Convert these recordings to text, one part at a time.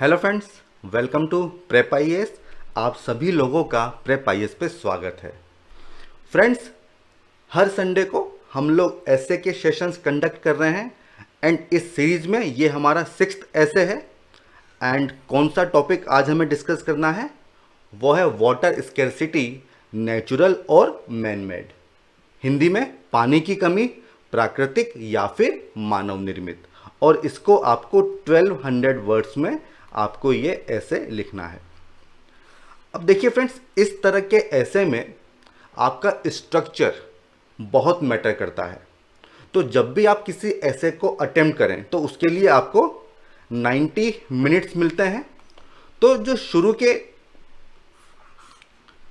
Hello friends, welcome to prep IAS. आप सभी लोगों का प्रेप आईएएस पे स्वागत है। फ्रेंड्स, हर संडे को हम लोग ऐसे के सेशंस कंडक्ट कर रहे हैं एंड इस सीरीज में ये हमारा 6th ऐसे है। एंड कौन सा टॉपिक आज हमें डिस्कस करना है वो है वाटर स्केर्सिटी, नेचुरल और मैन मेड। हिंदी में पानी की कमी, प्राकृतिक या फिर मानव निर्मित। और इसको आपको 1200 वर्ड्स में आपको ये ऐसे लिखना है। अब देखिए फ्रेंड्स, इस तरह के ऐसे में आपका स्ट्रक्चर बहुत मैटर करता है। तो जब भी आप किसी ऐसे को अटेम्प्ट करें तो उसके लिए आपको 90 मिनट्स मिलते हैं। तो जो शुरू के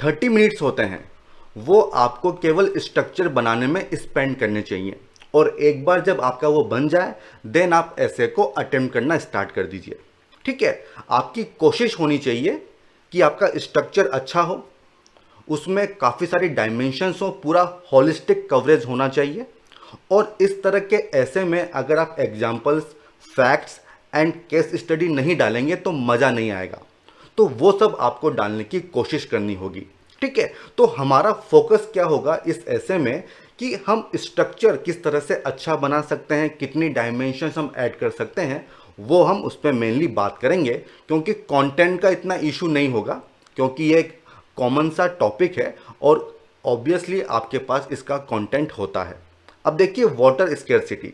30 मिनट्स होते हैं वो आपको केवल स्ट्रक्चर बनाने में स्पेंड करने चाहिए। और एक बार जब आपका वो बन जाए देन आप ऐसे को अटेम्प्ट करना स्टार्ट कर दीजिए। ठीक है, आपकी कोशिश होनी चाहिए कि आपका स्ट्रक्चर अच्छा हो, उसमें काफ़ी सारी डायमेंशंस हो, पूरा होलिस्टिक कवरेज होना चाहिए। और इस तरह के ऐसे में अगर आप examples, facts and case study नहीं डालेंगे तो मज़ा नहीं आएगा। तो वो सब आपको डालने की कोशिश करनी होगी। ठीक है, तो हमारा फोकस क्या होगा इस ऐसे में कि हम स्ट्रक्चर किस तरह से अच्छा बना सकते हैं, कितनी डायमेंशंस हम ऐड कर सकते हैं, वो हम उस पर मेनली बात करेंगे। क्योंकि कंटेंट का इतना इशू नहीं होगा, क्योंकि ये एक कॉमन सा टॉपिक है और ऑब्वियसली आपके पास इसका कंटेंट होता है। अब देखिए वाटर स्केर्सिटी,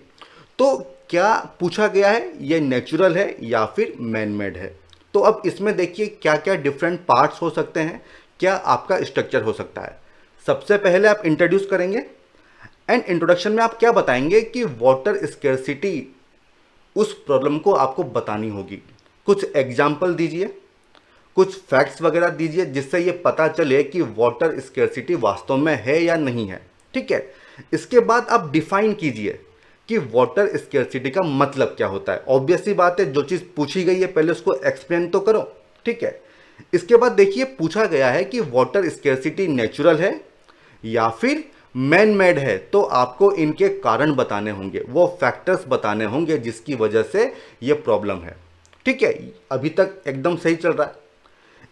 तो क्या पूछा गया है, ये नेचुरल है या फिर मैन मेड है। तो अब इसमें देखिए क्या क्या डिफरेंट पार्ट्स हो सकते हैं, क्या आपका स्ट्रक्चर हो सकता है। सबसे पहले आप इंट्रोड्यूस करेंगे एंड इंट्रोडक्शन में आप क्या बताएंगे कि वाटर स्केर्सिटी, उस प्रॉब्लम को आपको बतानी होगी। कुछ एग्जाम्पल दीजिए, कुछ फैक्ट्स वगैरह दीजिए जिससे ये पता चले कि वाटर स्केर्सिटी वास्तव में है या नहीं है। ठीक है, इसके बाद आप डिफाइन कीजिए कि वाटर स्केर्सिटी का मतलब क्या होता है। ऑब्वियस सी बात है, जो चीज़ पूछी गई है पहले उसको एक्सप्लेन तो करो। ठीक है, इसके बाद देखिए पूछा गया है कि वाटर स्केर्सिटी नेचुरल है या फिर मैन मेड है। तो आपको इनके कारण बताने होंगे, वो फैक्टर्स बताने होंगे जिसकी वजह से ये प्रॉब्लम है। ठीक है, अभी तक एकदम सही चल रहा है।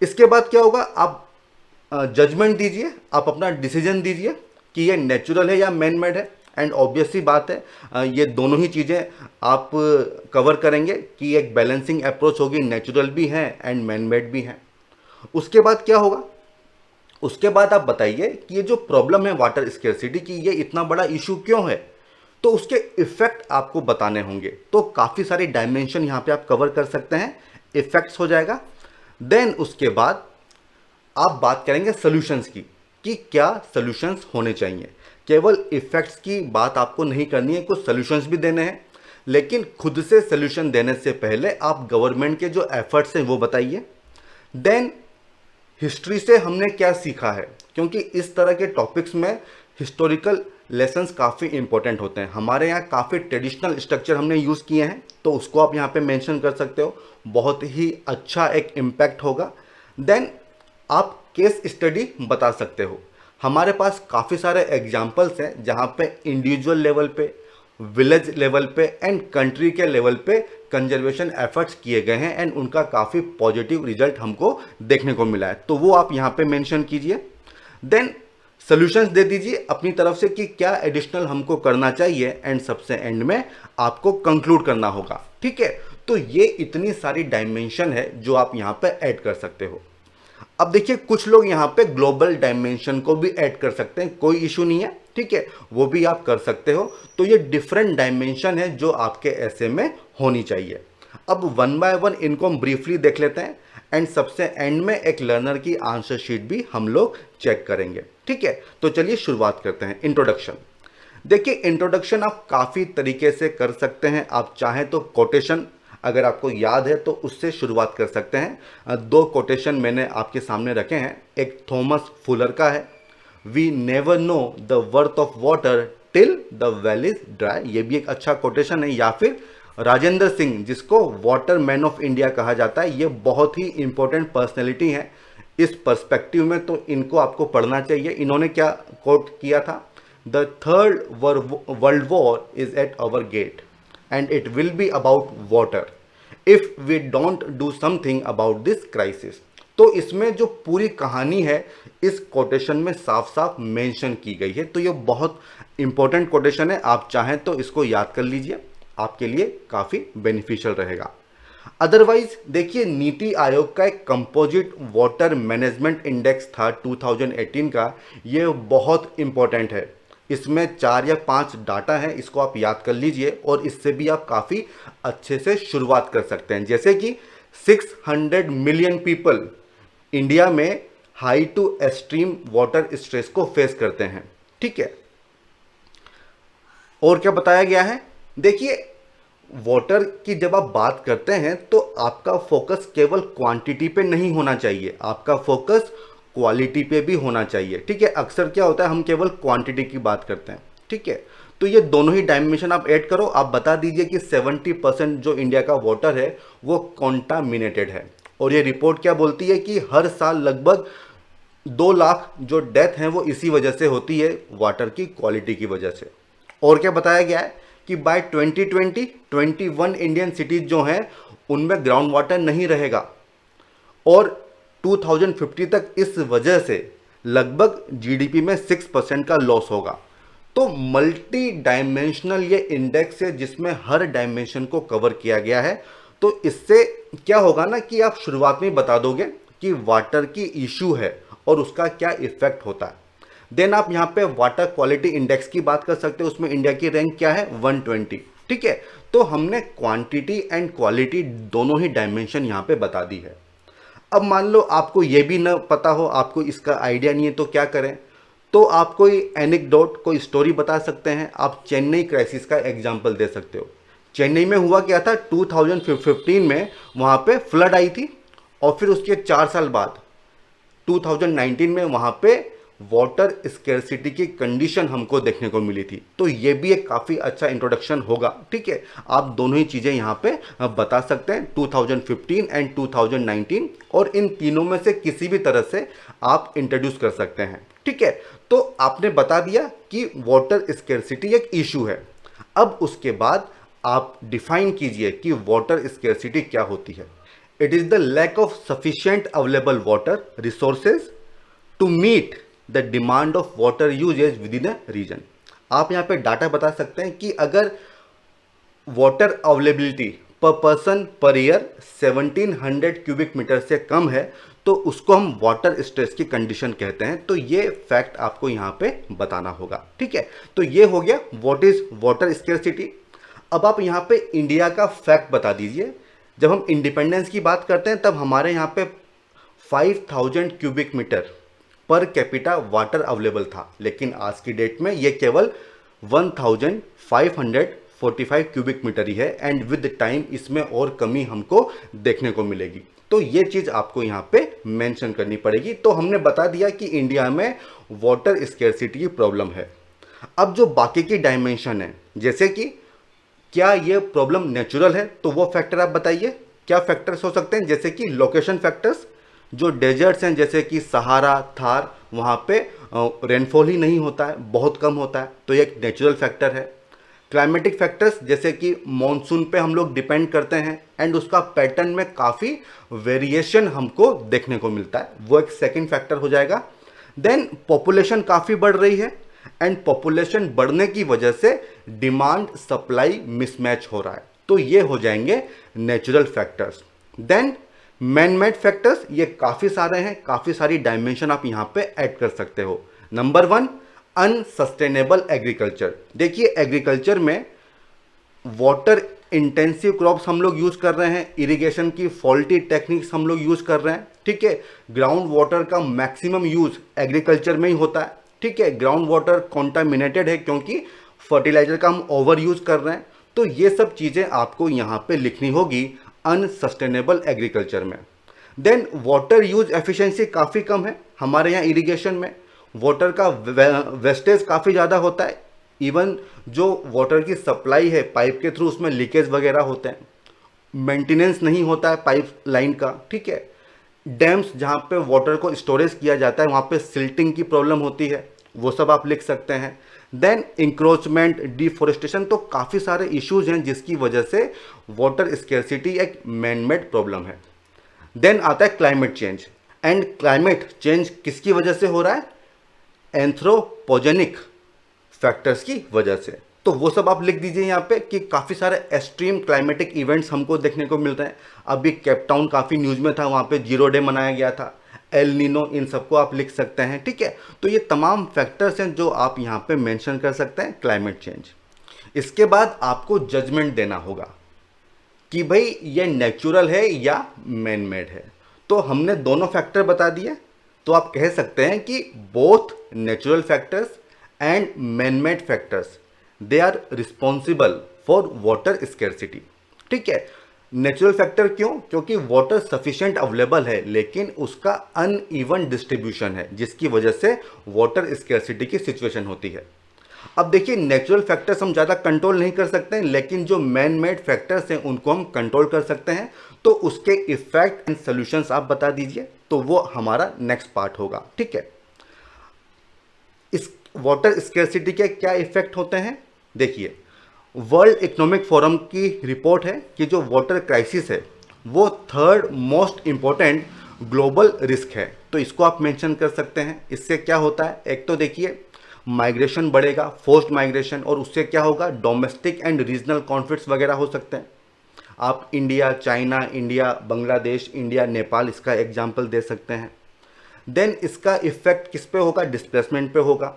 इसके बाद क्या होगा, आप जजमेंट दीजिए, आप अपना डिसीजन दीजिए कि ये नेचुरल है या मैन मेड है। एंड ऑब्वियस सी बात है, ये दोनों ही चीज़ें आप कवर करेंगे कि एक बैलेंसिंग अप्रोच होगी, नेचुरल भी है एंड मैन मेड भी है। उसके बाद क्या होगा, उसके बाद आप बताइए कि ये जो प्रॉब्लम है वाटर स्केर्सिटी की, ये इतना बड़ा इशू क्यों है। तो उसके इफेक्ट आपको बताने होंगे। तो काफ़ी सारी डायमेंशन यहाँ पे आप कवर कर सकते हैं, इफेक्ट्स हो जाएगा। देन उसके बाद आप बात करेंगे सॉल्यूशंस की कि क्या सॉल्यूशंस होने चाहिए। केवल इफेक्ट्स की बात आपको नहीं करनी है, कुछ सॉल्यूशंस भी देने हैं। लेकिन खुद से सॉल्यूशन देने से पहले आप गवर्नमेंट के जो एफर्ट्स हैं वो बताइए। देन हिस्ट्री से हमने क्या सीखा है, क्योंकि इस तरह के टॉपिक्स में हिस्टोरिकल लेसन्स काफ़ी इंपॉर्टेंट होते हैं। हमारे यहाँ काफ़ी ट्रेडिशनल स्ट्रक्चर हमने यूज़ किए हैं, तो उसको आप यहाँ पे मेंशन कर सकते हो, बहुत ही अच्छा एक इम्पैक्ट होगा। देन आप केस स्टडी बता सकते हो। हमारे पास काफ़ी सारे एग्जाम्पल्स हैं जहाँ पे इंडिविजुअल लेवल पे, विलेज लेवल पे एंड कंट्री के लेवल पे कंजर्वेशन एफर्ट्स किए गए हैं एंड उनका काफ़ी पॉजिटिव रिजल्ट हमको देखने को मिला है। तो वो आप यहाँ पे मेंशन कीजिए। देन सॉल्यूशंस दे दीजिए अपनी तरफ से कि क्या एडिशनल हमको करना चाहिए एंड सबसे एंड में आपको कंक्लूड करना होगा। ठीक है, तो ये इतनी सारी डायमेंशन है जो आप यहाँ पे ऐड कर सकते हो। अब देखिए कुछ लोग यहाँ पे ग्लोबल डायमेंशन को भी ऐड कर सकते हैं, कोई इशू नहीं है। ठीक है, वो भी आप कर सकते हो। तो ये डिफरेंट डायमेंशन है जो आपके ऐसे में होनी चाहिए। अब वन बाय वन इनको हम ब्रीफली देख लेते हैं एंड सबसे एंड में एक लर्नर की आंसर शीट भी हम लोग चेक करेंगे। ठीक है, तो चलिए शुरुआत करते हैं। इंट्रोडक्शन, देखिए इंट्रोडक्शन आप काफ़ी तरीके से कर सकते हैं। आप चाहें तो कोटेशन, अगर आपको याद है तो उससे शुरुआत कर सकते हैं। दो कोटेशन मैंने आपके सामने रखे हैं। एक थॉमस फुलर का है, we never know the worth of water till the well is dry, ये भी एक अच्छा कोटेशन है। या फिर राजेंद्र सिंह, जिसको वाटर मैन ऑफ इंडिया कहा जाता है, ये बहुत ही इंपॉर्टेंट पर्सनैलिटी है इस पर्सपेक्टिव में, तो इनको आपको पढ़ना चाहिए। इन्होंने क्या कोट किया था, the third world war is at our gate and it will be about water. If we don't do something about this crisis. तो इसमें जो पूरी कहानी है इस कोटेशन में साफ साफ मेंशन की गई है। तो ये बहुत इंपॉर्टेंट कोटेशन है, आप चाहें तो इसको याद कर लीजिए, आपके लिए काफ़ी बेनिफिशियल रहेगा। अदरवाइज देखिए, नीति आयोग का एक कंपोजिट वाटर मैनेजमेंट इंडेक्स था 2018 का, ये बहुत इंपॉर्टेंट है। इसमें 4 या 5 डाटा है, इसको आप याद कर लीजिए और इससे भी आप काफ़ी अच्छे से शुरुआत कर सकते हैं। जैसे कि 600 मिलियन पीपल इंडिया में high to extreme water stress को फेस करते हैं, ठीक है। और क्या बताया गया है, देखिए वाटर की जब आप बात करते हैं तो आपका फोकस केवल क्वांटिटी पे नहीं होना चाहिए, आपका फोकस क्वालिटी पे भी होना चाहिए, ठीक है। अक्सर क्या होता है, हम केवल क्वांटिटी की बात करते हैं, ठीक है। तो ये दोनों ही डायमेंशन आप ऐड करो, आप बता दीजिए कि 70% जो इंडिया का वाटर है वो कॉन्टामिनेटेड है। और ये रिपोर्ट क्या बोलती है कि हर साल लगभग 2 लाख जो डेथ हैं वो इसी वजह से होती है, वाटर की क्वालिटी की वजह से। और क्या बताया गया है कि बाय 2020 21 इंडियन सिटीज जो हैं उनमें ग्राउंड वाटर नहीं रहेगा और 2050 तक इस वजह से लगभग जीडीपी में 6% का लॉस होगा। तो मल्टी डायमेंशनल ये इंडेक्स है जिसमें हर डायमेंशन को कवर किया गया है। तो इससे क्या होगा ना कि आप शुरुआत में बता दोगे कि वाटर की इशू है और उसका क्या इफेक्ट होता है। देन आप यहाँ पे वाटर क्वालिटी इंडेक्स की बात कर सकते हो, उसमें इंडिया की रैंक क्या है 120, ठीक है। तो हमने क्वांटिटी एंड क्वालिटी दोनों ही डायमेंशन यहाँ पे बता दी है। अब मान लो आपको ये भी ना पता हो, आपको इसका आइडिया नहीं है, तो क्या करें, तो आप कोई एनेक्डोट कोई स्टोरी बता सकते हैं। आप चेन्नई क्राइसिस का एग्जाम्पल दे सकते हो। चेन्नई में हुआ क्या था, 2015 में वहाँ पे फ्लड आई थी और फिर उसके 4 साल बाद 2019 में वहाँ पे वाटर स्केर्सिटी की कंडीशन हमको देखने को मिली थी। तो ये भी एक काफ़ी अच्छा इंट्रोडक्शन होगा, ठीक है। आप दोनों ही चीज़ें यहाँ पे बता सकते हैं, 2015 एंड 2019, और इन तीनों में से किसी भी तरह से आप इंट्रोड्यूस कर सकते हैं, ठीक है। तो आपने बता दिया कि वाटर स्केर्सिटी एक इशू है। अब उसके बाद आप डिफाइन कीजिए कि वाटर स्केर्सिटी क्या होती है। It is the lack of sufficient available water resources to meet the demand of water usages within a region. आप यहाँ पे डाटा बता सकते हैं कि अगर water availability per person per year 1700 cubic meter से कम है तो उसको हम वाटर स्ट्रेस की कंडीशन कहते हैं। तो ये फैक्ट आपको यहाँ पे बताना होगा, ठीक है। तो ये हो गया व्हाट इज वाटर स्केर्सिटी। अब आप यहाँ पे इंडिया का फैक्ट बता दीजिए। जब हम इंडिपेंडेंस की बात करते हैं तब हमारे यहाँ पे 5000 cubic meter per capita water available था, लेकिन आज की डेट में ये केवल 1545 क्यूबिक मीटर ही है एंड विद टाइम इसमें और कमी हमको देखने को मिलेगी। तो ये चीज़ आपको यहाँ पे मेंशन करनी पड़ेगी। तो हमने बता दिया कि इंडिया में वाटर स्केर्सिटी की प्रॉब्लम है। अब जो बाकी की डायमेंशन है, जैसे कि क्या ये प्रॉब्लम नेचुरल है, तो वो फैक्टर आप बताइए क्या फैक्टर्स हो सकते हैं। जैसे कि लोकेशन फैक्टर्स, जो डेजर्ट्स हैं जैसे कि सहारा, थार, वहाँ पे रेनफॉल ही नहीं होता है, बहुत कम होता है, तो ये एक नेचुरल फैक्टर है। क्लाइमेटिक फैक्टर्स जैसे कि मॉनसून पे हम लोग डिपेंड करते हैं एंड उसका पैटर्न में काफ़ी वेरिएशन हमको देखने को मिलता है, वो एक सेकंड फैक्टर हो जाएगा। देन पॉपुलेशन काफ़ी बढ़ रही है एंड पॉपुलेशन बढ़ने की वजह से डिमांड सप्लाई मिसमैच हो रहा है, तो ये हो जाएंगे natural factors. Then man made factors, ये काफ़ी सारे हैं, काफ़ी सारी डायमेंशन आप यहाँ पे ऐड कर सकते हो। Number 1 unsustainable agriculture. देखिए एग्रीकल्चर में वाटर इंटेंसिव क्रॉप्स हम लोग यूज़ कर रहे हैं, इरिगेशन की फॉल्टी टेक्निक्स हम लोग यूज़ कर रहे हैं, ठीक है। ग्राउंड वाटर का मैक्सिमम यूज़ एग्रीकल्चर में ही होता है, ठीक है। ग्राउंड वाटर कॉन्टामिनेटेड है क्योंकि फर्टिलाइजर का हम ओवर यूज़ कर रहे हैं। तो ये सब चीज़ें आपको यहाँ पे लिखनी होगी अनसस्टेनेबल एग्रीकल्चर में। देन वाटर यूज एफिशिएंसी काफ़ी कम है हमारे यहाँ इरिगेशन में, वाटर का वेस्टेज काफ़ी ज़्यादा होता है। इवन जो वाटर की सप्लाई है पाइप के थ्रू उसमें लीकेज वगैरह होते हैं, मेंटेनेंस नहीं होता है पाइप लाइन का, ठीक है। डैम्स जहाँ पे वाटर को स्टोरेज किया जाता है वहाँ पे सिल्टिंग की प्रॉब्लम होती है, वो सब आप लिख सकते हैं। देन इंक्रोचमेंट, डिफोरेस्टेशन, तो काफ़ी सारे इश्यूज हैं जिसकी वजह से वाटर स्केर्सिटी एक मैन मेड प्रॉब्लम है। देन आता है climate change, and climate change किसकी वजह से हो रहा है? एंथ्रोपोजेनिक फैक्टर्स की वजह से। तो वो सब आप लिख दीजिए यहाँ पे कि काफ़ी सारे एक्सट्रीम क्लाइमेटिक इवेंट्स हमको देखने को मिल रहे हैं। अभी केपटाउन काफ़ी न्यूज़ में था, वहाँ पे 0 डे मनाया गया था, एल नीनो, इन सबको आप लिख सकते हैं। ठीक है, तो ये तमाम फैक्टर्स हैं जो आप यहाँ पे मेंशन कर सकते हैं क्लाइमेट चेंज। इसके बाद आपको जजमेंट देना होगा कि भाई ये नेचुरल है या मैन मेड है। तो हमने दोनों फैक्टर बता दिए, तो आप कह सकते हैं कि both natural factors and man made factors they are responsible for water scarcity. ठीक है, नेचुरल फैक्टर क्यों? क्योंकि वाटर सफिशिएंट अवेलेबल है लेकिन उसका अनइवन डिस्ट्रीब्यूशन है, जिसकी वजह से वाटर स्केर्सिटी की सिचुएशन होती है। अब देखिए, नेचुरल फैक्टर्स हम ज़्यादा कंट्रोल नहीं कर सकते हैं, लेकिन जो मैन मेड फैक्टर्स हैं उनको हम कंट्रोल कर सकते हैं। तो उसके इफेक्ट एंड सॉल्यूशंस आप बता दीजिए, तो वो हमारा नेक्स्ट पार्ट होगा। ठीक है, इस वाटर स्केर्सिटी के क्या इफेक्ट होते हैं? देखिए, वर्ल्ड इकोनॉमिक फोरम की रिपोर्ट है कि जो वाटर क्राइसिस है वो 3rd most important global risk है। तो इसको आप मेंशन कर सकते हैं। इससे क्या होता है? एक तो देखिए, माइग्रेशन बढ़ेगा, फोर्स्ड माइग्रेशन, और उससे क्या होगा? डोमेस्टिक एंड रीजनल कॉन्फ्लिक्ट्स वगैरह हो सकते हैं। आप India, China, India, Bangladesh, India, Nepal, इसका एग्जाम्पल दे सकते हैं। देन इसका इफेक्ट किस पे होगा? डिस्प्लेसमेंट पे होगा।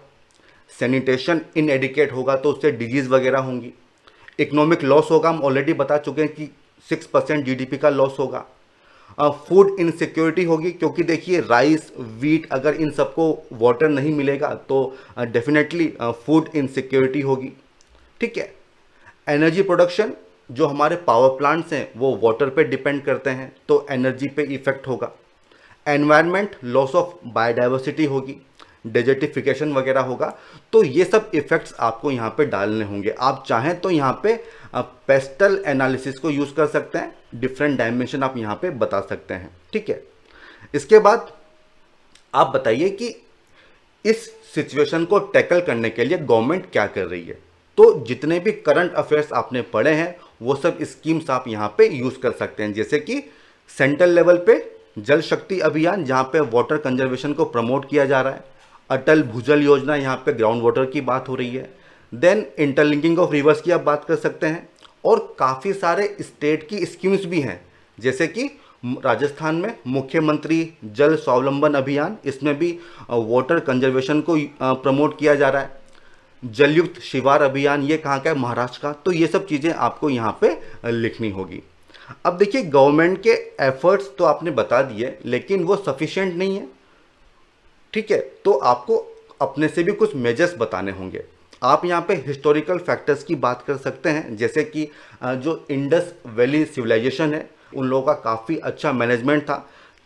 सैनिटेशन इनएडिकेट होगा तो उससे डिजीज़ वगैरह होंगी। इकोनॉमिक लॉस होगा, हम ऑलरेडी बता चुके हैं कि 6% जीडीपी का लॉस होगा। फूड इनसिक्योरिटी होगी, क्योंकि देखिए राइस, वीट, अगर इन सबको वाटर नहीं मिलेगा तो डेफिनेटली फूड इनसिक्योरिटी होगी। ठीक है, एनर्जी प्रोडक्शन, जो हमारे पावर प्लांट्स हैं वो वाटर पे डिपेंड करते हैं, तो एनर्जी पे इफेक्ट होगा। एनवायरनमेंट, लॉस ऑफ बायोडाइवर्सिटी होगी, डेजर्टिफिकेशन वगैरह होगा। तो ये सब इफेक्ट्स आपको यहाँ पे डालने होंगे। आप चाहें तो यहाँ पे पेस्टल एनालिसिस को यूज़ कर सकते हैं, डिफरेंट डायमेंशन आप यहाँ पे बता सकते हैं। ठीक है, इसके बाद आप बताइए कि इस सिचुएशन को टैकल करने के लिए गवर्नमेंट क्या कर रही है। तो जितने भी करंट अफेयर्स आपने पढ़े हैं वो सब स्कीम्स आप यहाँ पे यूज़ कर सकते हैं, जैसे कि सेंट्रल लेवल पे जल शक्ति अभियान, जहाँ पे वाटर कंजर्वेशन को प्रमोट किया जा रहा है। अटल भूजल योजना, यहाँ पे ग्राउंड वाटर की बात हो रही है। देन इंटरलिंकिंग ऑफ रिवर्स की आप बात कर सकते हैं, और काफ़ी सारे स्टेट की स्कीम्स भी हैं, जैसे कि राजस्थान में मुख्यमंत्री जल स्वावलंबन अभियान, इसमें भी वाटर कंजर्वेशन को प्रमोट किया जा रहा है। जलयुक्त शिवार अभियान, ये कहाँ का है? महाराष्ट्र का। तो ये सब चीज़ें आपको यहाँ पे लिखनी होगी। अब देखिए, गवर्नमेंट के एफर्ट्स तो आपने बता दिए, लेकिन वो सफिशिएंट नहीं है। ठीक है, तो आपको अपने से भी कुछ मेजर्स बताने होंगे। आप यहाँ पे हिस्टोरिकल फैक्टर्स की बात कर सकते हैं, जैसे कि जो इंडस वैली सिविलाइजेशन है उन लोगों का काफ़ी अच्छा मैनेजमेंट था,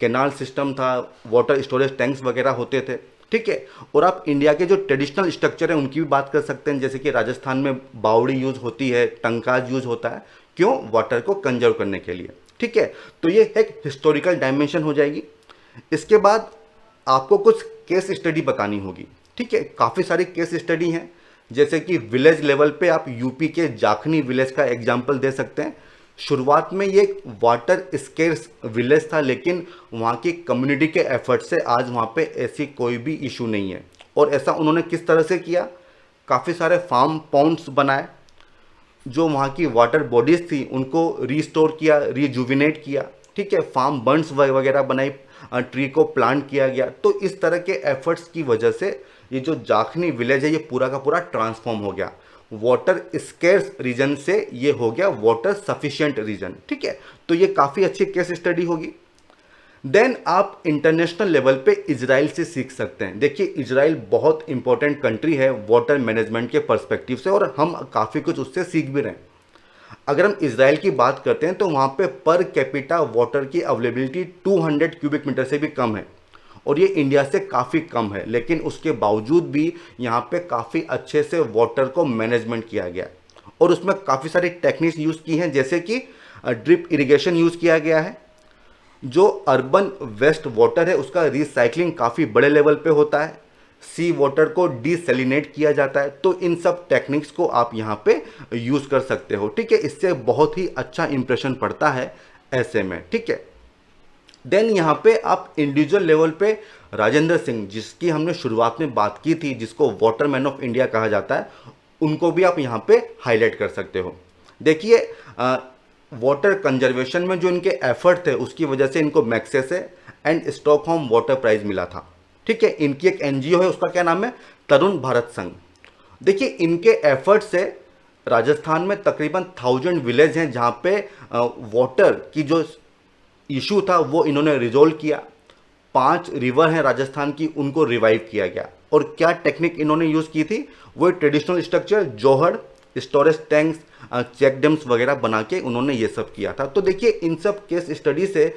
कैनाल सिस्टम था, वाटर स्टोरेज टैंक्स वगैरह होते थे। ठीक है, और आप इंडिया के जो ट्रेडिशनल स्ट्रक्चर है उनकी भी बात कर सकते हैं, जैसे कि राजस्थान में बावड़ी यूज़ होती है, टंकाज यूज़ होता है, क्यों? वाटर को कंजर्व करने के लिए। ठीक है, तो ये एक हिस्टोरिकल डायमेंशन हो जाएगी। इसके बाद आपको कुछ केस स्टडी बतानी होगी। ठीक है, काफ़ी सारी केस स्टडी हैं, जैसे कि विलेज लेवल पे आप यूपी के जाखनी विलेज का एग्जाम्पल दे सकते हैं। शुरुआत में ये एक वाटर स्केर्स विलेज था, लेकिन वहाँ की कम्युनिटी के एफर्ट से आज वहाँ पे ऐसी कोई भी इशू नहीं है। और ऐसा उन्होंने किस तरह से किया? काफ़ी सारे फार्म पॉन्ड्स बनाए, जो वहाँ की वाटर बॉडीज़ थी उनको रीस्टोर किया, रिजुविनेट किया। ठीक है, फार्म बर्न्स वगैरह बनाई, ट्री को प्लांट किया गया। तो इस तरह के एफर्ट्स की वजह से ये जो जाखनी विलेज है ये पूरा का पूरा ट्रांसफॉर्म हो गया। वाटर स्केर्स रीजन से ये हो गया वाटर सफिशिएंट रीजन। ठीक है, तो ये काफ़ी अच्छी केस स्टडी होगी। देन आप इंटरनेशनल लेवल पे इजराइल से सीख सकते हैं। देखिए, इजराइल बहुत इंपॉर्टेंट कंट्री है वाटर मैनेजमेंट के पर्सपेक्टिव से, और हम काफ़ी कुछ उससे सीख भी रहे हैं। अगर हम इजराइल की बात करते हैं तो वहाँ पे पर कैपिटा वाटर की अवेलेबिलिटी 200 क्यूबिक मीटर से भी कम है, और ये इंडिया से काफ़ी कम है, लेकिन उसके बावजूद भी यहाँ पे काफ़ी अच्छे से वाटर को मैनेजमेंट किया गया, और उसमें काफ़ी सारी टेक्निक्स यूज़ की हैं, जैसे कि ड्रिप इरिगेशन यूज़ किया गया है। जो अर्बन वेस्ट वाटर है उसका रिसाइकलिंग काफ़ी बड़े लेवल पे होता है। सी वाटर को डिसैलिनेट किया जाता है। तो इन सब टेक्निक्स को आप यहाँ पे यूज़ कर सकते हो, ठीक है। इससे बहुत ही अच्छा इंप्रेशन पड़ता है ऐसे में, ठीक है। देन यहाँ पे आप इंडिविजुअल लेवल पे राजेंद्र सिंह, जिसकी हमने शुरुआत में बात की थी, जिसको वाटरमैन ऑफ इंडिया कहा जाता है, उनको भी आप यहाँ पे हाईलाइट कर सकते हो। देखिए वाटर कंजर्वेशन में जो इनके एफर्ट थे उसकी वजह से इनको Magsaysay and Stockholm water prize मिला था, ठीक है। इनकी एक एनजीओ है, उसका क्या नाम है, तरुण भारत संघ। देखिए इनके एफर्ट से राजस्थान में तकरीबन 1000 विलेज हैं जहाँ पे वाटर की जो इशू था वो इन्होंने रिजोल्व किया। 5 रिवर हैं राजस्थान की, उनको रिवाइव किया गया। और क्या टेक्निक इन्होंने यूज़ की थी, वो ट्रेडिशनल स्ट्रक्चर, जोहड़, स्टोरेज टैंक्स, चेक डैम्स वगैरह बना के उन्होंने ये सब किया था। तो देखिए इन सब केस स्टडी से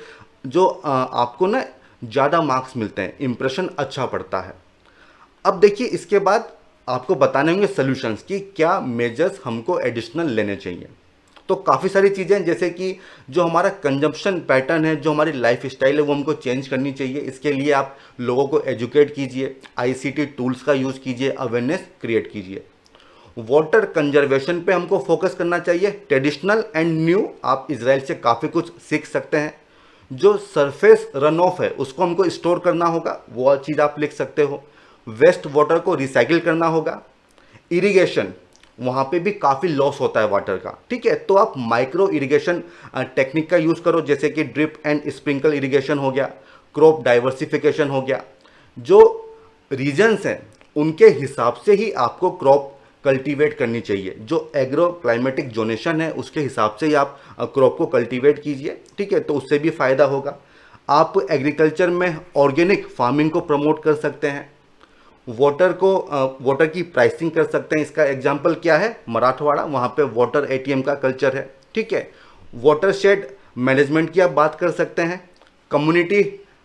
जो आपको ना ज़्यादा मार्क्स मिलते हैं, इंप्रेशन अच्छा पड़ता है। अब देखिए इसके बाद आपको बताने होंगे सॉल्यूशंस कि क्या मेजर्स हमको एडिशनल लेने चाहिए। तो काफ़ी सारी चीज़ें, जैसे कि जो हमारा कंजम्पशन पैटर्न है, जो हमारी लाइफ स्टाइल है, वो हमको चेंज करनी चाहिए। इसके लिए आप लोगों को एजुकेट कीजिए, आईसीटी टूल्स का यूज़ कीजिए, अवेयरनेस क्रिएट कीजिए। वाटर कंजर्वेशन पे हमको फोकस करना चाहिए, ट्रेडिशनल एंड न्यू। आप इजराइल से काफ़ी कुछ सीख सकते हैं। जो सरफेस रन ऑफ है उसको हमको स्टोर करना होगा, वो चीज़ आप लिख सकते हो। वेस्ट वाटर को रिसाइकिल करना होगा। इरिगेशन, वहाँ पे भी काफ़ी लॉस होता है वाटर का, ठीक है। तो आप माइक्रो इरिगेशन टेक्निक का यूज़ करो, जैसे कि ड्रिप एंड स्प्रिंकल इरिगेशन हो गया, क्रॉप डाइवर्सिफिकेशन हो गया। जो रीजन्स हैं उनके हिसाब से ही आपको क्रॉप कल्टीवेट करनी चाहिए। जो एग्रो क्लाइमेटिक जोनेशन है उसके हिसाब से ही आप क्रॉप को कल्टीवेट कीजिए, ठीक है। तो उससे भी फ़ायदा होगा। आप एग्रीकल्चर में ऑर्गेनिक फार्मिंग को प्रमोट कर सकते हैं। वाटर की प्राइसिंग कर सकते हैं। इसका एग्जांपल क्या है, मराठवाड़ा, वहाँ पे वाटर एटीएम का कल्चर है, ठीक है। वाटर शेड मैनेजमेंट की आप बात कर सकते हैं। कम्युनिटी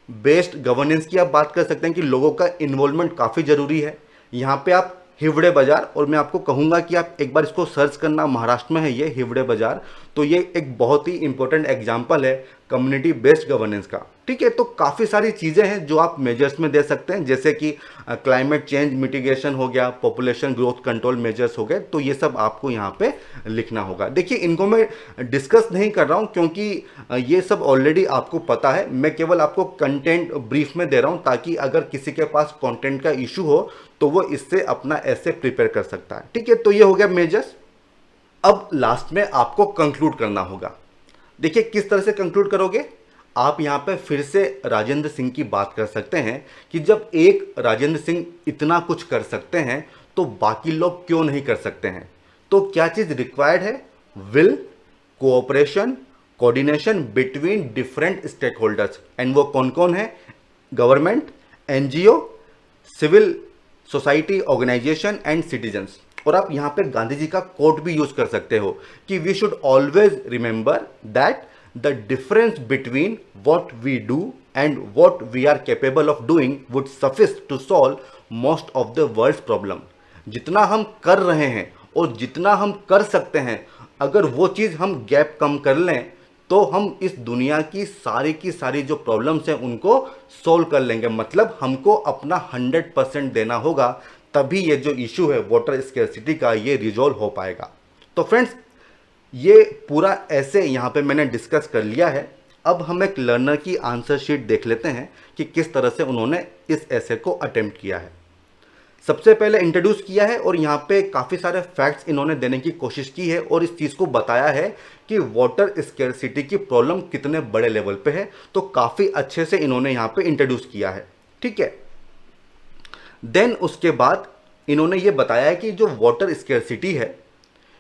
बेस्ड गवर्नेंस की आप बात कर सकते हैं कि लोगों का इन्वॉल्वमेंट काफ़ी ज़रूरी है। यहाँ पे आप हिवड़े बाज़ार, और मैं आपको कहूँगा कि आप एक बार इसको सर्च करना, महाराष्ट्र में है ये हिवड़े बाज़ार। तो ये एक बहुत ही इंपॉर्टेंट एग्जांपल है कम्युनिटी बेस्ड गवर्नेंस का, ठीक है। तो काफ़ी सारी चीज़ें हैं जो आप मेजर्स में दे सकते हैं, जैसे कि क्लाइमेट चेंज मिटिगेशन हो गया, पॉपुलेशन ग्रोथ कंट्रोल मेजर्स हो गए। तो ये सब आपको यहाँ पे लिखना होगा। देखिए इनको मैं डिस्कस नहीं कर रहा हूँ क्योंकि ये सब ऑलरेडी आपको पता है। मैं केवल आपको कंटेंट ब्रीफ में दे रहा हूँ ताकि अगर किसी के पास कंटेंट का इशू हो तो वो इससे अपना ऐसे प्रिपेयर कर सकता है, ठीक है। तो ये हो गया मेजर्स। अब लास्ट में आपको कंक्लूड करना होगा। देखिए किस तरह से कंक्लूड करोगे, आप यहाँ पे फिर से राजेंद्र सिंह की बात कर सकते हैं कि जब एक राजेंद्र सिंह इतना कुछ कर सकते हैं तो बाकी लोग क्यों नहीं कर सकते हैं। तो क्या चीज़ रिक्वायर्ड है, will, cooperation, coordination between different stake holders. And वो कौन कौन है, government, NGO, civil society organisation and citizens. और आप यहाँ पे गांधी जी का कोट भी यूज कर सकते हो कि we should always remember that the difference between what we do and what we are capable of doing would suffice to solve most of the world's problem. जितना हम कर रहे हैं और जितना हम कर सकते हैं, अगर वो चीज़ हम गैप कम कर लें तो हम इस दुनिया की सारी जो प्रॉब्लम्स हैं उनको सोल्व कर लेंगे। मतलब हमको अपना 100% देना होगा, तभी ये जो इशू है वाटर स्कैर्सिटी का, ये रिजॉल्व हो पाएगा। तो फ्रेंड्स ये पूरा ऐसे यहाँ पे मैंने डिस्कस कर लिया है। अब हम एक लर्नर की आंसर शीट देख लेते हैं कि किस तरह से उन्होंने इस ऐसे को अटेम्प्ट किया है। सबसे पहले इंट्रोड्यूस किया है और यहाँ पे काफ़ी सारे फैक्ट्स इन्होंने देने की कोशिश की है और इस चीज़ को बताया है कि वाटर स्कैर्सिटी की प्रॉब्लम कितने बड़े लेवल पे है। तो काफ़ी अच्छे से इन्होंने यहाँ पे इंट्रोड्यूस किया है, ठीक है। देन उसके बाद इन्होंने ये बताया है कि जो वाटर स्कैर्सिटी है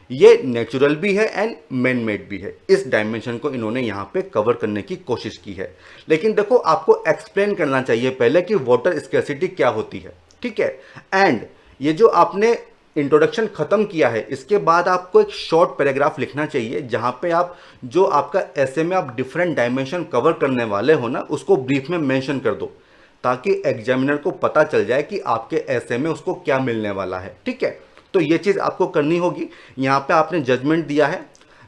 ये नेचुरल भी है एंड मैन मेड भी है। इस डायमेंशन को इन्होंने यहाँ पे कवर करने की कोशिश की है। लेकिन देखो आपको एक्सप्लेन करना चाहिए पहले कि वाटर स्कैर्सिटी क्या होती है, ठीक है। एंड ये जो आपने इंट्रोडक्शन खत्म किया है, इसके बाद आपको एक शॉर्ट पैराग्राफ लिखना चाहिए जहाँ पे आप जो आपका ऐसे में आप डिफरेंट डायमेंशन कवर करने वाले हो ना, उसको ब्रीफ में मेंशन कर दो ताकि एग्जामिनर को पता चल जाए कि आपके ऐसे में उसको क्या मिलने वाला है, ठीक है। तो ये चीज़ आपको करनी होगी। यहाँ पे आपने जजमेंट दिया है,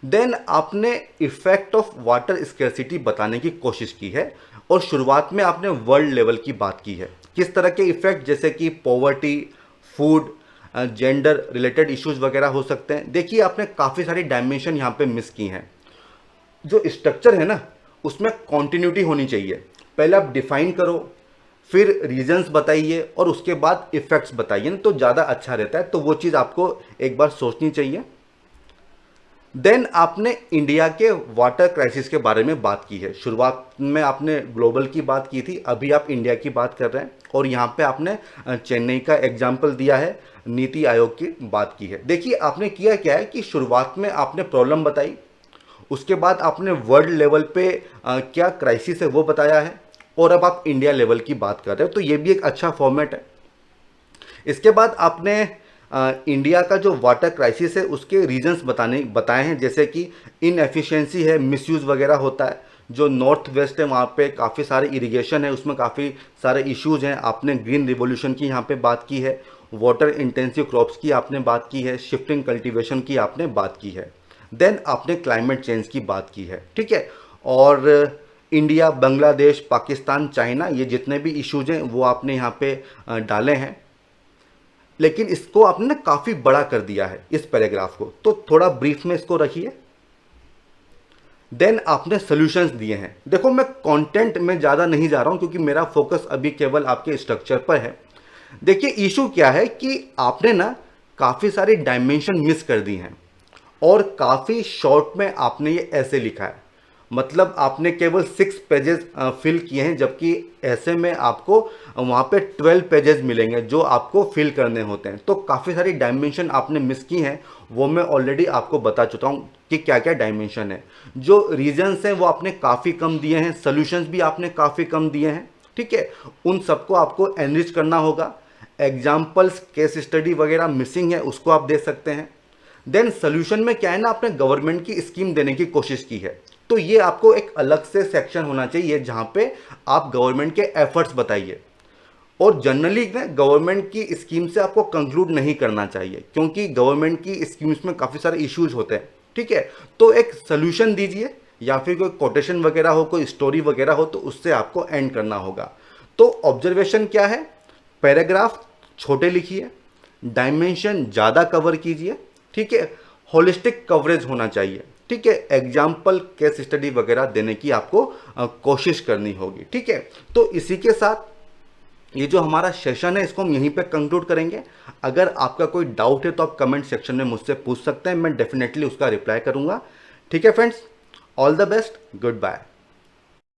देन आपने इफेक्ट ऑफ वाटर स्कैर्सिटी बताने की कोशिश की है और शुरुआत में आपने वर्ल्ड लेवल की बात की है। किस तरह के इफेक्ट, जैसे कि poverty, food, gender related issues वगैरह हो सकते हैं। देखिए आपने काफ़ी सारी डायमेंशन यहाँ पे मिस की हैं। जो स्ट्रक्चर है ना, उसमें कॉन्टिन्यूटी होनी चाहिए। पहले आप डिफाइन करो, फिर रीजंस बताइए और उसके बाद इफेक्ट्स बताइए ना, तो ज़्यादा अच्छा रहता है। तो वो चीज़ आपको एक बार सोचनी चाहिए। देन आपने इंडिया के वाटर क्राइसिस के बारे में बात की है। शुरुआत में आपने ग्लोबल की बात की थी, अभी आप इंडिया की बात कर रहे हैं। और यहाँ पे आपने चेन्नई का एग्जाम्पल दिया है, नीति आयोग की बात की है। देखिए आपने किया क्या है कि शुरुआत में आपने प्रॉब्लम बताई, उसके बाद आपने वर्ल्ड लेवल पे क्या क्राइसिस है वो बताया है, और अब आप इंडिया लेवल की बात कर रहे हो। तो ये भी एक अच्छा फॉर्मेट है। इसके बाद आपने इंडिया का जो वाटर क्राइसिस है उसके रीजंस बताए हैं, जैसे कि इनएफिशिएंसी है, मिसयूज़ वगैरह होता है। जो नॉर्थ वेस्ट है वहाँ पे काफ़ी सारे इरिगेशन है, उसमें काफ़ी सारे इश्यूज हैं। आपने ग्रीन रिवॉल्यूशन की यहाँ पे बात की है, वाटर इंटेंसिव क्रॉप्स की आपने बात की है, शिफ्टिंग कल्टीवेशन की आपने बात की है। देन आपने क्लाइमेट चेंज की बात की है, ठीक है। और इंडिया, बांग्लादेश, पाकिस्तान, चाइना, ये जितने भी इश्यूज हैं वो आपने यहाँ पे डाले हैं। लेकिन इसको आपने ना काफ़ी बड़ा कर दिया है इस पैराग्राफ को, तो थोड़ा ब्रीफ में इसको रखिए। देन आपने सॉल्यूशंस दिए हैं। देखो मैं कंटेंट में ज़्यादा नहीं जा रहा हूं क्योंकि मेरा फोकस अभी केवल आपके स्ट्रक्चर पर है। देखिए इशू क्या है कि आपने ना काफ़ी सारी डायमेंशन मिस कर दी हैं और काफ़ी शॉर्ट में आपने ये ऐसे लिखा है। मतलब आपने केवल 6 पेजेस फिल किए हैं, जबकि ऐसे में आपको वहाँ पे 12 पेजेस मिलेंगे जो आपको फिल करने होते हैं। तो काफ़ी सारी डायमेंशन आपने मिस की हैं, वो मैं ऑलरेडी आपको बता चुका हूँ कि क्या क्या डायमेंशन है। जो रीजंस हैं वो आपने काफ़ी कम दिए हैं, सोल्यूशंस भी आपने काफ़ी कम दिए हैं, ठीक है। उन सबको आपको एनरिच करना होगा। एग्जाम्पल्स, केस स्टडी वगैरह मिसिंग है, उसको आप दे सकते हैं। देन सोल्यूशन में क्या है ना, आपने गवर्नमेंट की स्कीम देने की कोशिश की है, तो ये आपको एक अलग से सेक्शन होना चाहिए जहां पे आप गवर्नमेंट के एफर्ट्स बताइए। और जनरली ना गवर्नमेंट की स्कीम से आपको कंक्लूड नहीं करना चाहिए, क्योंकि गवर्नमेंट की स्कीम्स में काफ़ी सारे इश्यूज होते हैं, ठीक है। तो एक सोल्यूशन दीजिए, या फिर कोई कोटेशन वगैरह हो, कोई स्टोरी वगैरह हो, तो उससे आपको एंड करना होगा। तो ऑब्जर्वेशन क्या है, पैराग्राफ छोटे लिखिए, डायमेंशन ज़्यादा कवर कीजिए, ठीक है। होलिस्टिक कवरेज होना चाहिए, ठीक है। एग्जाम्पल, केस स्टडी वगैरह देने की आपको कोशिश करनी होगी, ठीक है। तो इसी के साथ ये जो हमारा सेशन है इसको हम यहीं पे कंक्लूड करेंगे। अगर आपका कोई डाउट है तो आप कमेंट सेक्शन में मुझसे पूछ सकते हैं, मैं डेफिनेटली उसका रिप्लाई करूंगा, ठीक है friends. All the best, good bye.